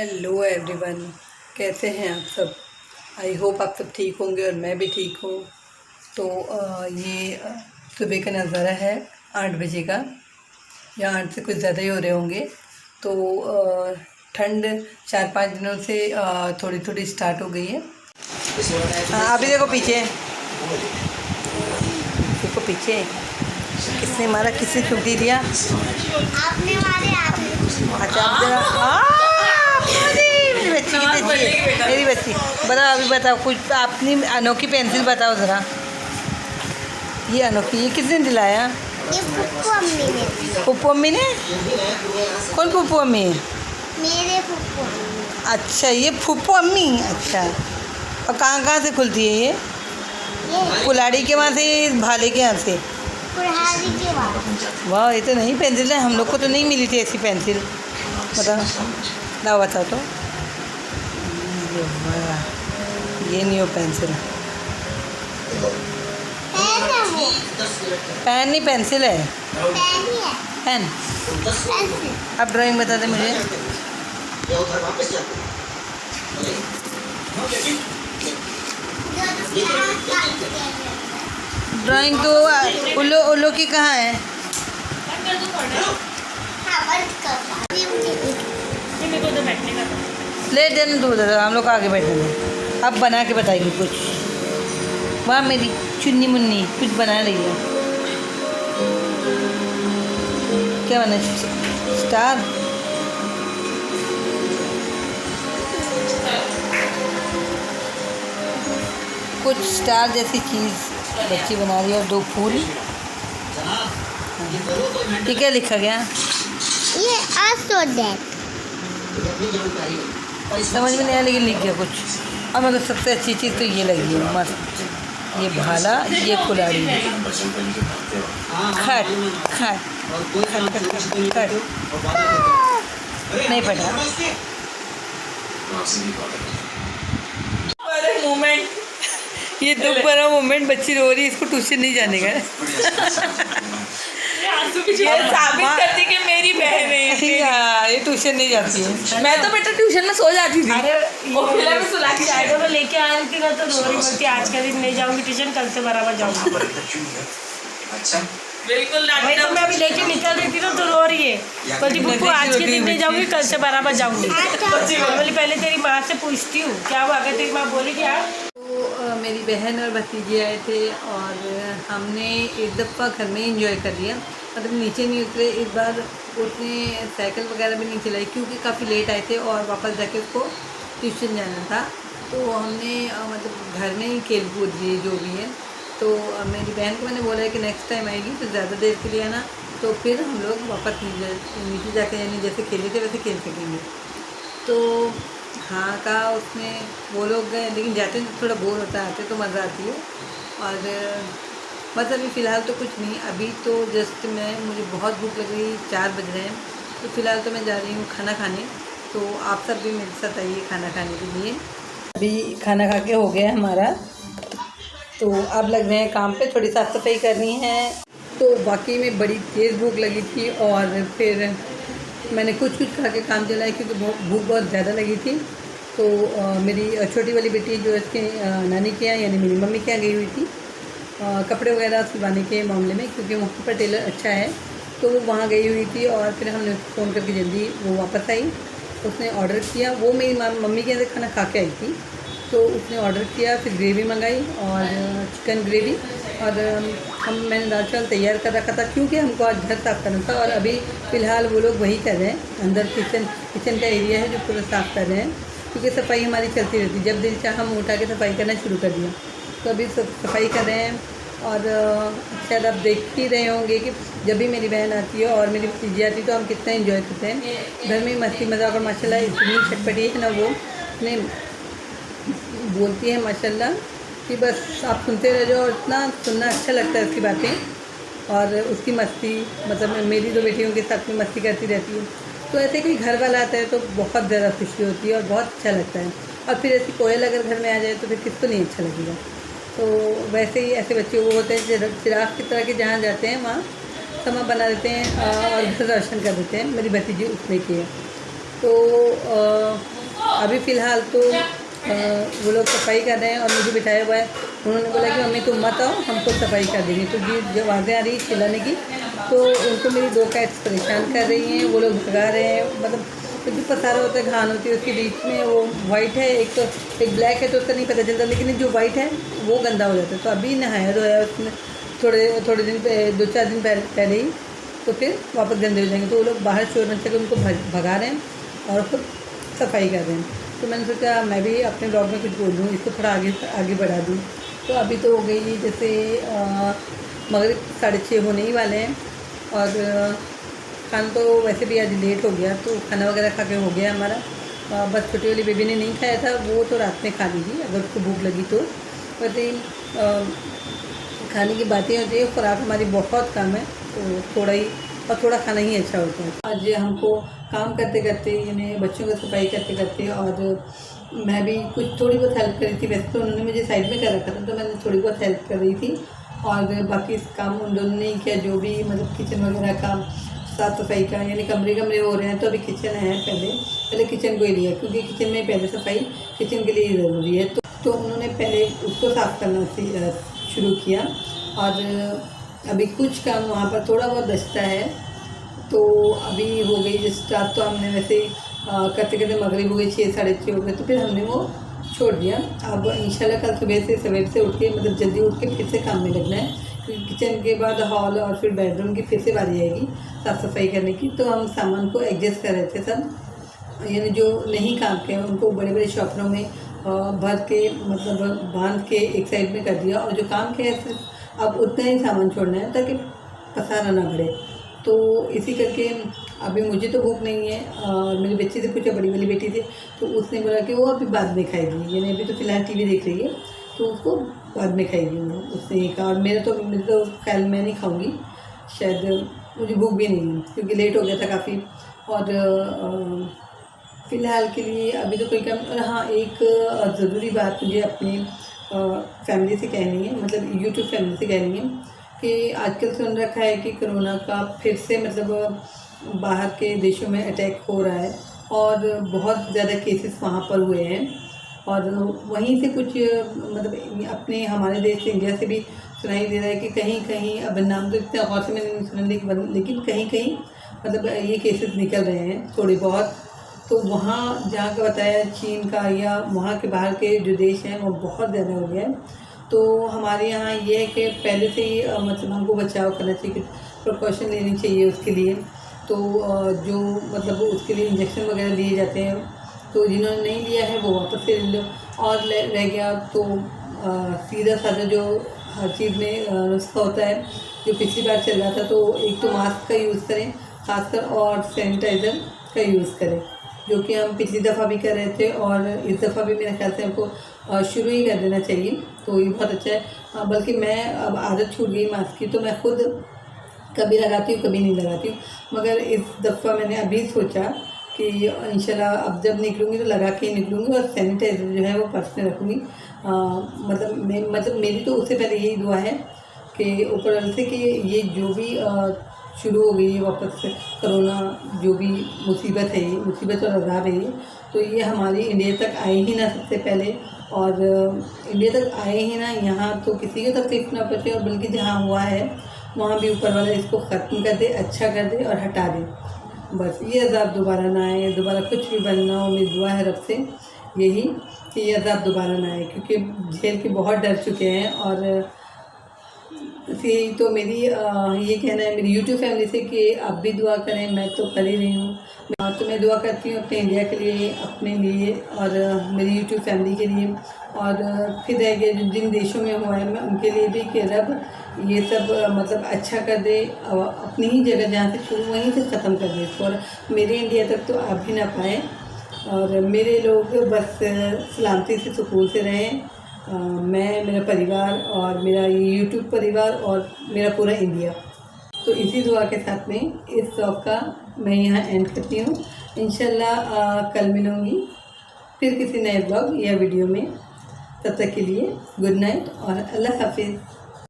Hello everyone, कैसे हैं आप सब। आई होप आप सब ठीक होंगे और मैं भी ठीक हूँ। तो ये सुबह का नज़ारा है 8 बजे का, या 8 से कुछ ज़्यादा ही हो रहे होंगे। तो ठंड 4-5 दिनों से थोड़ी थोड़ी स्टार्ट हो गई है। अभी देखो पीछे, देखो पीछे किसने मारा, किसने छुट्टी दिया। आपने मारे, आपने। अच्छा आप जरा मेरी बच्ची बताओ, अभी बताओ कुछ अपनी अनोखी पेंसिल बताओ ज़रा। ये अनोखी, ये किसने दिलाया? ये फुप्पू अम्मी ने। फुप्पू अम्मी ने? कौन फुप्पू अम्मी? मेरे फुप्पू अम्मी। अच्छा ये फुप्पू अम्मी, अच्छा। और कहाँ कहाँ से खुलती है ये? कुल्हाड़ी के वहाँ से, भाले के यहाँ से? कुल्हाड़ी के वहाँ। वाह, ये तो नई पेंसिल है, हम लोग को तो नहीं मिली थी ऐसी पेंसिल। बताओ ना, बताओ तो। ये नहीं हो पेंसिल, पेन है वो। पेन नहीं, पेंसिल है। पेन ही है। पेन। पेंसिल। अब ड्राइंग बता दे मुझे। ड्राइंग तो उल्लू उल्लू की कहाँ है? ले देना दूध, हम लोग आगे बैठेंगे। अब बना के बताएगी कुछ। वाह मेरी चुन्नी मुन्नी कुछ बना रही है। क्या बना? स्टार। कुछ स्टार जैसी चीज़ बच्ची बना रही है, और 2 फूल। ये क्या लिखा गया? ये आसोडेट। समझ में नहीं आया, लेकिन लिख गया कुछ। और मेरे को सबसे अच्छी चीज़ तो ये लगी है, मस्त। ये भाला, ये कुल्हाड़ी, खट खट खट खट खट। नहीं पता। मोमेंट, ये दुख भरा मोमेंट, बच्ची रो रही है, इसको ट्यूशन नहीं जाने का। ये साबित करती कि मेरी बहन है। यार ये ट्यूशन नहीं जाती है। मैं तो बेटा ट्यूशन में सो जाती थी। अरे ओखिला में सुला के आए थे। मैं लेके आ रही थी ना, तो रो रही बोलती आज का दिन नहीं जाऊंगी ट्यूशन, कल से बराबर जाऊंगी। बिल्कुल वही तो मैं अभी लेके निकल रही थी ना, तो रो रही है, बोलती पप्पू आज के दिन नहीं जाऊंगी, कल से बराबर जाऊंगी। बोली पहले तेरी माँ से पूछती हूँ क्या हुआ, अगर तेरी माँ बोली क्या। तो मेरी बहन और भतीजे आए थे, और हमने एक दफ़ा घर में एंजॉय कर लिया। मतलब नीचे नहीं उतरे इस बार, उसने साइकिल वगैरह भी नहीं चलाई क्योंकि काफ़ी लेट आए थे, और वापस जाके उसको ट्यूशन जाना था। तो हमने मतलब घर में ही खेल कूद लिए जो भी है। तो मेरी बहन को मैंने बोला है कि नेक्स्ट टाइम आएगी तो ज़्यादा देर के लिए आना, तो फिर हम लोग वापस नीचे जाके, यानी जैसे खेले थे वैसे खेल सकेंगे। तो हाँ कहा उसने, वो लोग गए, लेकिन जाते थोड़ा बोर होता है, आते तो मज़ा आती है। और बस अभी फ़िलहाल तो कुछ नहीं, अभी तो जस्ट मुझे बहुत भूख लग रही, 4 बज रहे हैं। तो फ़िलहाल तो मैं जा रही हूँ खाना खाने। तो आप सब भी मेरे साथ आइए खाना खाने के लिए। अभी खाना खा के हो गया हमारा, तो अब लग रहे हैं काम पे, थोड़ी साफ़ सफाई करनी है। तो वाकई में बड़ी तेज़ भूख लगी थी, और फिर मैंने कुछ खा के काम चलाया क्योंकि भूख बहुत ज़्यादा लगी थी। तो मेरी छोटी वाली बेटी जो इसके नानी के यहाँ, यानी मेरी मम्मी के यहाँ गई हुई थी कपड़े वगैरह सिलवाने के मामले में, क्योंकि वहाँ पर टेलर अच्छा है, तो वो वहाँ गई हुई थी। और फिर हमने फ़ोन करके जल्दी वो वापस आई, उसने ऑर्डर किया। वो मेरी मम्मी के यहाँ से खाना खा के आई थी, तो उसने ऑर्डर किया, फिर ग्रेवी मंगाई, और चिकन ग्रेवी। और मैंने दाल चावल तैयार कर रखा था क्योंकि हमको आज घर साफ़ करना था। और अभी फ़िलहाल वो लोग वही कर रहे हैं, अंदर किचन का एरिया है जो पूरा साफ़ कर रहे हैं, क्योंकि सफाई हमारी चलती रहती है। जब दिल चाहा हम उठा के सफाई करना शुरू कर दिया। तो अभी सफाई कर रहे हैं। और शायद आप देख ही रहे होंगे कि जब भी मेरी बहन आती है और मेरी भतीजी आती है तो हम कितना एंजॉय करते हैं घर में, मस्ती मजाक। और माशाल्लाह इतनी चटपटी है ना, वो इतने बोलती है माशाल्लाह कि बस आप सुनते रह जाओ, और इतना सुनना अच्छा लगता है उसकी बातें और उसकी मस्ती। मतलब मेरी 2 बेटियों के साथ में मस्ती करती रहती है। तो ऐसे कोई घर वाला आता है तो बहुत ज़्यादा खुशी होती है और बहुत अच्छा लगता है। और फिर ऐसी कोयल अगर घर में आ जाए तो फिर किसको नहीं अच्छा लगेगा। तो वैसे ही ऐसे बच्चे वो होते हैं चिराग की तरह के, जहाँ जाते हैं वहाँ समा बना देते हैं और घर रोशन कर देते हैं। मेरी भतीजी उसमें की है। तो अभी फ़िलहाल तो वो लोग सफाई कर रहे हैं और मुझे बिठाया हुआ है। उन्होंने बोला कि मम्मी तुम मत आओ, हमको सफाई कर देंगे। तो जी जब आवाज़ें आ रही है चिल्लाने की, तो उनको मेरी 2 कैट्स परेशान कर रही हैं। वो लोग भगा रहे हैं, मतलब जो पसारा होता है, घान होती है, उसके बीच में वो वाइट है, एक ब्लैक है, तो उसका नहीं पता चलता, लेकिन जो वाइट है वो गंदा हो जाता है। तो अभी नहाया धोया उसने थोड़े दिन 2-4 दिन पहले ही, तो फिर वापस गंदे हो जाएंगे। तो वो लोग बाहर शोर मचा के उनको भगा रहे हैं और खुद सफाई कर रहे हैं। तो मैंने सोचा मैं भी अपने ब्लॉग में कुछ बोल दूँ, इसको थोड़ा आगे बढ़ा दूँ। तो अभी तो हो गई जैसे मगरिब 6:30 होने ही वाले हैं, और खाना तो वैसे भी आज लेट हो गया, तो खाना वगैरह खा के हो गया हमारा। बस छोटी वाली बेबी ने नहीं खाया था, वो तो रात में खा लीजिए अगर उसको भूख लगी तो। वैसे खाने की बातें होती है, खुराक हमारी बहुत कम है, तो थोड़ा खाना ही अच्छा होता है। आज हमको काम करते करते, यानी बच्चों की सफाई करते करते, और मैं भी कुछ थोड़ी बहुत हेल्प करी थी। वैसे तो उन्होंने मुझे साइड में कर रखा था, तो मैंने थोड़ी बहुत हेल्प कर रही थी, और बाकी काम उन दोनों ने किया, जो भी मतलब किचन वगैरह का साफ़ सफाई का, यानी कमरे हो रहे हैं तो अभी किचन है, पहले किचन को ही लिया, क्योंकि किचन में पहले सफाई किचन के लिए ज़रूरी है। तो उन्होंने पहले उसको साफ़ करना शुरू किया, और अभी कुछ काम वहाँ पर थोड़ा बहुत बचता है। तो अभी हो गई जिस स्टार्ट, तो हमने वैसे करते करते मगरिब हो गई, 6-6:30 हो गए, तो फिर हमने वो छोड़ दिया। अब इंशाल्लाह कल सवेर से उठ के, मतलब जल्दी उठ के फिर से काम में लगना है, क्योंकि किचन के बाद हॉल और फिर बेडरूम की फिर से बारी आएगी साफ़ सफाई करने की। तो हम सामान को एडजस्ट कर रहे थे सब, यानी जो नहीं काम के उनको बड़े बड़े शॉपरों में भर के, मतलब बांध के एक साइड में कर दिया, और जो काम के है सिर्फ अब उतना ही सामान छोड़ना है ताकि पसारा ना बढ़े। तो इसी करके अभी मुझे तो भूख नहीं है, और मेरी बच्ची से पूछा, बड़ी वाली बेटी से, तो उसने बोला कि वो अभी बाद में खाएगी, यानी अभी तो फ़िलहाल टीवी देख रही है, तो उसको बाद में खाएगी वो, उसने ये कहा। और मेरे तो ख्याल मैं नहीं खाऊंगी, शायद मुझे भूख भी नहीं है, क्योंकि लेट हो गया था काफ़ी। और फ़िलहाल के लिए अभी तो कोई काम। और हाँ, एक ज़रूरी बात मुझे अपनी फैमिली से कहनी है, मतलब यूट्यूब फैमिली से कहनी है, कि आजकल सुन रखा है कि कोरोना का फिर से मतलब बाहर के देशों में अटैक हो रहा है, और बहुत ज़्यादा केसेस वहाँ पर हुए हैं, और वहीं से कुछ मतलब अपने हमारे देश से, इंडिया से भी सुनाई दे रहा है कि कहीं कहीं, अब नाम तो इतना गौर से मैंने नहीं सुना, लेकिन कहीं कहीं मतलब ये केसेस निकल रहे हैं थोड़े बहुत। तो वहाँ जहाँ का बताया चीन का, या वहाँ के बाहर के जो देश हैं, वो बहुत ज़्यादा हो गया है। तो हमारे यहाँ ये है कि पहले से ही मतलब हमको बचाव करना चाहिए, प्रिकॉशन लेनी चाहिए उसके लिए। तो जो मतलब उसके लिए इंजेक्शन वगैरह दिए जाते हैं, तो जिन्होंने नहीं लिया है वो वापस से ले लो, और रह गया तो सीधा साधा जो हर चीज़ में नुस्खा होता है जो पिछली बार चल रहा था, तो एक तो मास्क का यूज़ करें खासकर, और सैनिटाइज़र का यूज़ करें, जो कि हम पिछली दफ़ा भी कर रहे थे, और इस दफ़ा भी मेरे ख्याल से हमको शुरू ही कर देना चाहिए। तो ये बहुत अच्छा है। बल्कि मैं अब आदत छूट गई मास्क की, तो मैं खुद कभी लगाती हूँ कभी नहीं लगाती हूँ, मगर इस दफ़ा मैंने अभी सोचा कि इंशाल्लाह अब जब निकलूँगी तो लगा के ही निकलूँगी, और सैनिटाइज़र जो है वो पर्स में रखूँगी। मतलब मेरी तो उससे पहले यही दुआ है कि ऊपर वाले से कि ये जो भी शुरू हो गई है वापस से कोरोना, जो भी मुसीबत है, ये मुसीबत और अज़ाब है ये, तो ये हमारी इंडिया तक आए ही ना सबसे पहले, और इंडिया तक आए ही ना, यहाँ तो किसी को तकलीफ ना पहुँचे, और बल्कि जहाँ हुआ है वहाँ भी ऊपर वाला इसको ख़त्म कर दे, अच्छा कर दे और हटा दे। बस ये अज़ाब दोबारा ना आए, दोबारा कुछ भी बनना हो, मेरी दुआ है रब से यही कि ये अज़ाब दोबारा ना आए, क्योंकि झेल के बहुत डर चुके हैं। और यही तो मेरी ये कहना है मेरी यूट्यूब फैमिली से कि आप भी दुआ करें, मैं तो कर ही रही हूँ। तो मैं दुआ करती हूँ अपने इंडिया के लिए, अपने लिए, और मेरी यूट्यूब फैमिली के लिए, और फिर रह गए जिन देशों में हुआ है मैं उनके लिए भी कि रब ये सब मतलब अच्छा कर दे, अपनी ही जगह जहाँ से शुरू वहीं से ख़त्म कर दे इसको, और मेरे इंडिया तक तो आ भी ना पाए, और मेरे लोग बस सलामती से सुकून से रहें। मैं, मेरा परिवार, और मेरा ये यूट्यूब परिवार, और मेरा पूरा इंडिया। तो इसी दुआ के साथ में इस व्लॉग का मैं यहाँ एंड करती हूँ। इंशाल्लाह कल मिलूँगी फिर किसी नए व्लॉग या वीडियो में। तब तक के लिए गुड नाइट और अल्लाह हाफिज़।